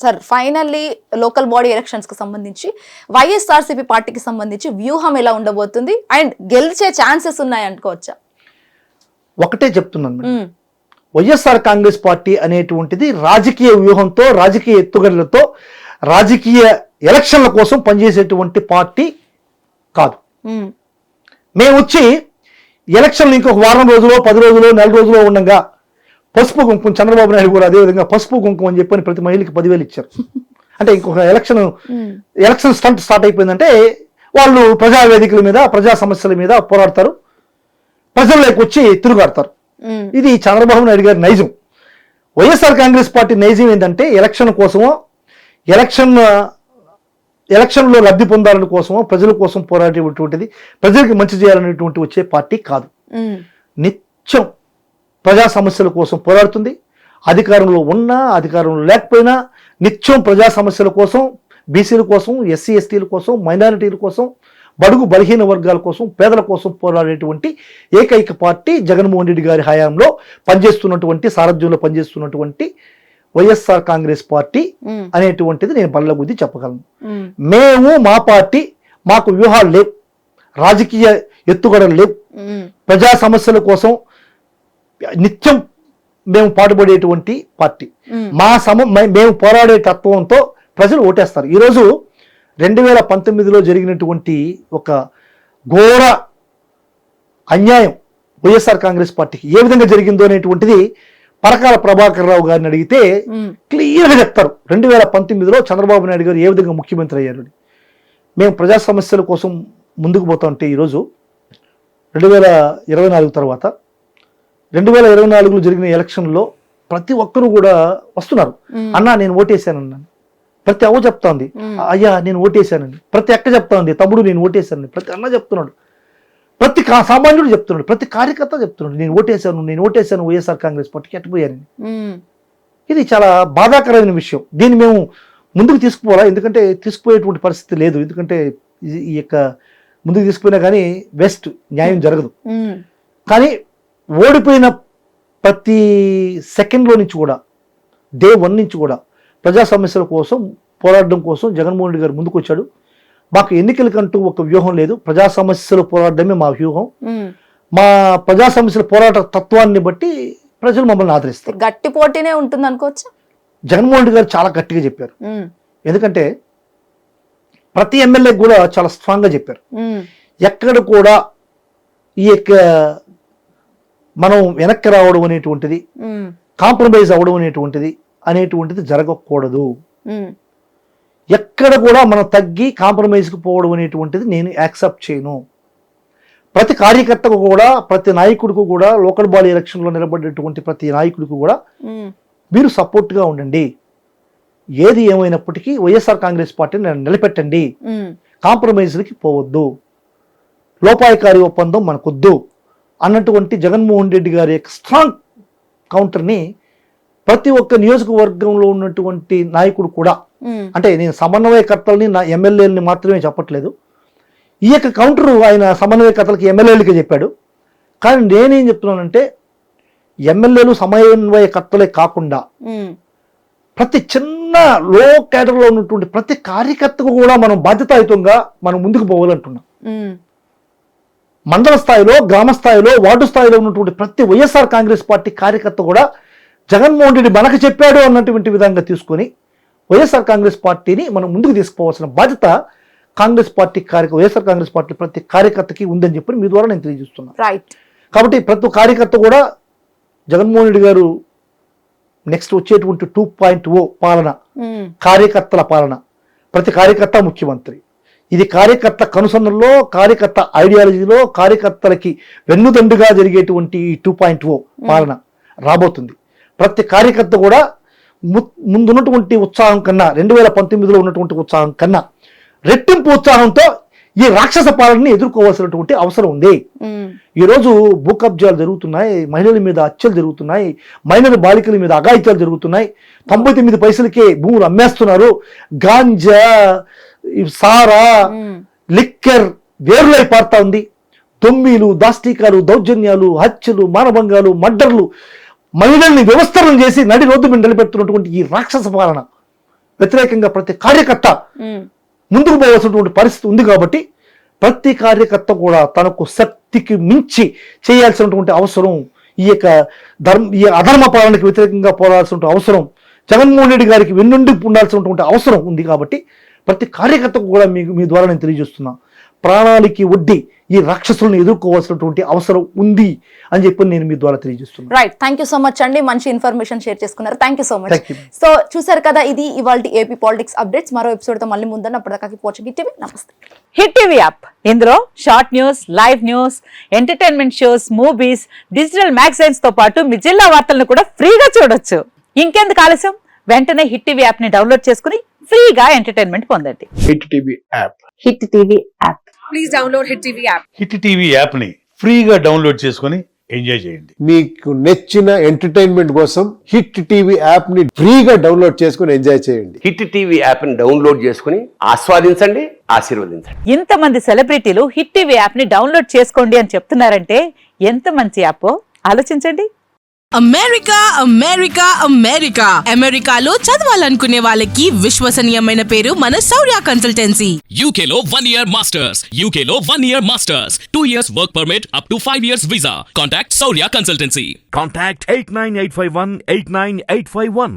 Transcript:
Sir finally local body elections కి సంబంధించి వైఎస్ఆర్సీపీ పార్టీకి సంబంధించి వ్యూహం ఎలా ఉండబోతుంది అండ్ గెలిచే ఛాన్సెస్ ఉన్నాయి అనుకోవచ్చా? ఒకటే చెప్తున్నాను మేడం, వైఎస్ఆర్ కాంగ్రెస్ పార్టీ అనేటువంటిది రాజకీయ వ్యూహంతో, రాజకీయ ఎత్తుగడలతో, రాజకీయ ఎలక్షన్ల కోసం పనిచేసేటువంటి పార్టీ కాదు. మేము వచ్చి ఎలక్షన్లు ఇంకొక వారం రోజులో, 10 రోజులో, నెల రోజులో ఉండగా పసుపు కుంకుమ, చంద్రబాబు నాయుడు కూడా అదేవిధంగా పసుపు కుంకుమ అని చెప్పని ప్రతి మహిళకి 10,000 ఇచ్చారు. అంటే ఇంకొక ఎలక్షన్ స్టంట్ స్టార్ట్ అయిపోయిందంటే వాళ్ళు ప్రజా వేదికల మీద, ప్రజా సమస్యల మీద పోరాడతారు, ప్రజల్లోకి వచ్చి తిరుగాడతారు. ఇది చంద్రబాబు నాయుడు గారి నైజం. వైఎస్ఆర్ కాంగ్రెస్ పార్టీ నైజం ఏంటంటే ఎలక్షన్ కోసమో, ఎలక్షన్లో లబ్ధి పొందాలని కోసమో, ప్రజల కోసం పోరాడేటువంటిది, ప్రజలకు మంచి చేయాలనేటువంటి వచ్చే పార్టీ కాదు. నిత్యం ప్రజా సమస్యల కోసం పోరాడుతుంది. అధికారంలో ఉన్నా, అధికారంలో లేకపోయినా నిత్యం ప్రజా సమస్యల కోసం, బీసీల కోసం, ఎస్సీ ఎస్టీల కోసం, మైనారిటీల కోసం, బడుగు బలహీన వర్గాల కోసం, పేదల కోసం పోరాడేటువంటి ఏకైక పార్టీ జగన్మోహన్ రెడ్డి గారి హయాంలో పనిచేస్తున్నటువంటి, సారథ్యంలో పనిచేస్తున్నటువంటి వైఎస్ఆర్ కాంగ్రెస్ పార్టీ అనేటువంటిది నేను బల్ల బుద్ధి చెప్పగలను. మేము, మా పార్టీ, మాకు వ్యూహాలు లేవు, రాజకీయ ఎత్తుగడలు లేవు, ప్రజా సమస్యల కోసం నిత్యం మేము పాటుపడేటువంటి పార్టీ. మేము పోరాడే తత్వంతో ప్రజలు ఓటేస్తారు. ఈరోజు 2019లో జరిగినటువంటి ఒక ఘోర అన్యాయం వైఎస్ఆర్ కాంగ్రెస్ పార్టీకి ఏ విధంగా జరిగిందో అనేటువంటిది పరకాల ప్రభాకర్ రావు గారిని అడిగితే క్లియర్గా చెప్తారు. 2019లో చంద్రబాబు నాయుడు గారు ఏ విధంగా ముఖ్యమంత్రి అయ్యారు. మేము ప్రజా సమస్యల కోసం ముందుకు పోతా ఉంటే ఈరోజు 2024 తర్వాత 2024లో జరిగిన ఎలక్షన్లో ప్రతి ఒక్కరు కూడా వస్తున్నారు. అన్నా నేను ఓటేశానన్నాను, ప్రతి అవ్వ చెప్తా ఉంది, అయ్యా నేను ఓటేశానండి, ప్రతి అక్క చెప్తా ఉంది, తమ్ముడు నేను ఓటేశానండి, ప్రతి అన్న చెప్తున్నాడు, ప్రతి సామాన్యుడు చెప్తున్నాడు, ప్రతి కార్యకర్త చెప్తున్నాడు నేను ఓటేశాను వైఎస్ఆర్ కాంగ్రెస్ పార్టీకి ఎట్టపోయానని. ఇది చాలా బాధాకరమైన విషయం. దీన్ని మేము ముందుకు తీసుకుపోవాలా, ఎందుకంటే తీసుకుపోయేటువంటి పరిస్థితి లేదు. ఎందుకంటే ఈ యొక్క ముందుకు తీసుకుపోయినా కానీ వేస్ట్, న్యాయం జరగదు. కానీ ఓడిపోయిన ప్రతి సెకండ్లో నుంచి కూడా, డే 1 నుంచి కూడా ప్రజా సమస్యల కోసం పోరాడడం కోసం జగన్మోహన్ రెడ్డి గారు ముందుకు వచ్చాడు. మాకు ఎన్నికలకంటూ ఒక వ్యూహం లేదు, ప్రజా సమస్యలు పోరాడమే మా వ్యూహం. మా ప్రజా సమస్యల పోరాట తత్వాన్ని బట్టి ప్రజలు మమ్మల్ని ఆదరిస్తారు. గట్టి పోటీనే ఉంటుంది అనుకోవచ్చు. జగన్మోహన్ రెడ్డి గారు చాలా గట్టిగా చెప్పారు. ఎందుకంటే ప్రతి ఎమ్మెల్యే కూడా చాలా స్ట్రాంగ్ గా చెప్పారు. ఎక్కడ కూడా ఈ యొక్క మనం వెనక్కి రావడం అనేటువంటిది, కాంప్రమైజ్ అవ్వడం అనేటువంటిది జరగకూడదు. ఎక్కడ కూడా మనం తగ్గి కాంప్రమైజ్కి పోవడం అనేటువంటిది నేను యాక్సెప్ట్ చేయను. ప్రతి కార్యకర్తకు కూడా, ప్రతి నాయకుడికి కూడా, లోకల్ బాడీ ఎలక్షన్లో నిలబడేటువంటి ప్రతి నాయకుడికి కూడా మీరు సపోర్ట్గా ఉండండి. ఏది ఏమైనప్పటికీ వైఎస్ఆర్ కాంగ్రెస్ పార్టీని నిలబెట్టండి, కాంప్రమైజ్లకి పోవద్దు, లోపాయకారి ఒప్పందం మనకొద్దు అన్నటువంటి జగన్మోహన్ రెడ్డి గారి యొక్క స్ట్రాంగ్ కౌంటర్ని ప్రతి ఒక్క నియోజకవర్గంలో ఉన్నటువంటి నాయకుడు కూడా, అంటే నేను సమన్వయకర్తలని, నా ఎమ్మెల్యేలని మాత్రమే చెప్పట్లేదు, ఈ యొక్క కౌంటర్ ఆయన సమన్వయకర్తలకి, ఎమ్మెల్యేలకి చెప్పాడు. కానీ నేనేం చెప్తున్నానంటే ఎమ్మెల్యేలు సమన్వయకర్తలే కాకుండా ప్రతి చిన్న లో కేటర్లో ఉన్నటువంటి ప్రతి కార్యకర్తకు కూడా మనం బాధ్యతాయుతంగా మనం ముందుకు పోవాలంటున్నాం. మండల స్థాయిలో, గ్రామ స్థాయిలో, వార్డు స్థాయిలో ఉన్నటువంటి ప్రతి వైఎస్ఆర్ కాంగ్రెస్ పార్టీ కార్యకర్త కూడా జగన్మోహన్ రెడ్డి మనకు చెప్పాడు అన్నటువంటి విధంగా తీసుకొని వైఎస్ఆర్ కాంగ్రెస్ పార్టీని మనం ముందుకు తీసుకుపోవాల్సిన బాధ్యత వైఎస్ఆర్ కాంగ్రెస్ పార్టీ ప్రతి కార్యకర్తకి ఉందని చెప్పి మీ ద్వారా నేను తెలియజేస్తున్నాను. కాబట్టి ప్రతి కార్యకర్త కూడా జగన్మోహన్ రెడ్డి గారు నెక్స్ట్ వచ్చేటువంటి 2.0 పాలన, కార్యకర్తల పాలన, ప్రతి కార్యకర్త ముఖ్యమంత్రి, ఇది కార్యకర్త కనుసన్నల్లో, కార్యకర్త ఐడియాలజీలో, కార్యకర్తలకి వెన్నుదండుగా జరిగేటువంటి ఈ 2.0 పాలన రాబోతుంది. ప్రతి కార్యకర్త కూడా ముందున్నటువంటి ఉత్సాహం కన్నా, 2019లో ఉన్నటువంటి ఉత్సాహం కన్నా రెట్టింపు ఉత్సాహంతో ఈ రాక్షస పాలనని ఎదుర్కోవాల్సినటువంటి అవసరం ఉంది. ఈరోజు భూ కబ్జాలు జరుగుతున్నాయి, మహిళల మీద హత్యలు జరుగుతున్నాయి, మైనర్ బాలికల మీద అఘాయిత్యాలు జరుగుతున్నాయి, 99 పైసలకే భూములు అమ్మేస్తున్నారు, గాంజా, సారా, లిక్కర్ వేరులై పారుతా ఉంది, దొమ్మిలు, దాష్టీకాలు, దౌర్జన్యాలు, హత్యలు, మానభంగాలు, మర్డర్లు, మహిళల్ని వ్యవస్థలను చేసి నడి రోడ్డు మీద నిలబెడుతున్నటువంటి ఈ రాక్షస పాలన వ్యతిరేకంగా ప్రతి కార్యకర్త ముందుకు పోవాల్సినటువంటి పరిస్థితి ఉంది కాబట్టి ప్రతి కార్యకర్త కూడా తనకు శక్తికి మించి చేయాల్సినటువంటి అవసరం, ఈ అధర్మ పాలనకి వ్యతిరేకంగా పోరాడాల్సిన అవసరం, జగన్మోహన్ రెడ్డి గారికి వెన్నుండి ఉండాల్సినటువంటి అవసరం ఉంది. కాబట్టి ప్రతి కార్యకర్తకు కూడా మీ ద్వారా నేను తెలియజేస్తున్నా, ప్రాణాలకి వడ్డీ ఈ రాక్షసులను ఎదుర్కోవాల్సినటువంటి అవసరం ఉంది అని చెప్పి నేను మీ ద్వారా తెలియజేస్తున్నాను. Right, thank you so much అండి, మంచి ఇన్ఫర్మేషన్ షేర్ చేసుకున్నారు. Thank you so much. So చూసారు కదా, ఇది ఇవాళ ఏపీ పాలిటిక్స్ అప్డేట్స్. మరో ఎపిసోడ్ తో మళ్ళీ ముందన్న అప్పటిదాకా వాచింగ్ హిట్ టీవీ. నమస్తే. హిట్ టీవీ యాప్, ఇందులో short news, live news, entertainment shows, movies, digital magazines తో పాటు మీ జిల్లా వార్తలను కూడా ఫ్రీగా చూడొచ్చు. ఇంకెందుకు ఆలస్యం, వెంటనే హిట్ టీవీ యాప్ ని డౌన్లోడ్ చేసుకుని ఫ్రీగా ఎంటర్టైన్మెంట్ పొందండి. Hit TV app. Hit TV app. Please download Hit TV app. Hit TV app ని ఫ్రీగా డౌన్లోడ్ చేసుకొని ఎంజాయ్ చేయండి. మీకు నచ్చిన ఎంటర్టైన్మెంట్ కోసం హిట్ టీవీ యాప్ ని ఫ్రీగా డౌన్లోడ్ చేసుకుని ఎంజాయ్ చేయండి. హిట్ టీవీ యాప్ని డౌన్లోడ్ చేసుకుని ఆస్వాదించండి, ఆశీర్వదించండి. ఇంతమంది సెలబ్రిటీలు హిట్ టీవీ యాప్ ని డౌన్లోడ్ చేసుకోండి అని చెప్తున్నారంటే ఎంత మంచి యాప్ ఆలోచించండి. అమెరికా అమెరికా అమెరికా అమెరికాలో చదవాలనుకునే వాళ్ళకి విశ్వసనీయమైన పేరు మన శౌర్య కన్సల్టెన్సీ. UK లో 1 year masters. UK లో 1 year masters. 2 years work permit up to 5 years visa. Contact Saurya Consultancy. Contact 89851 89851.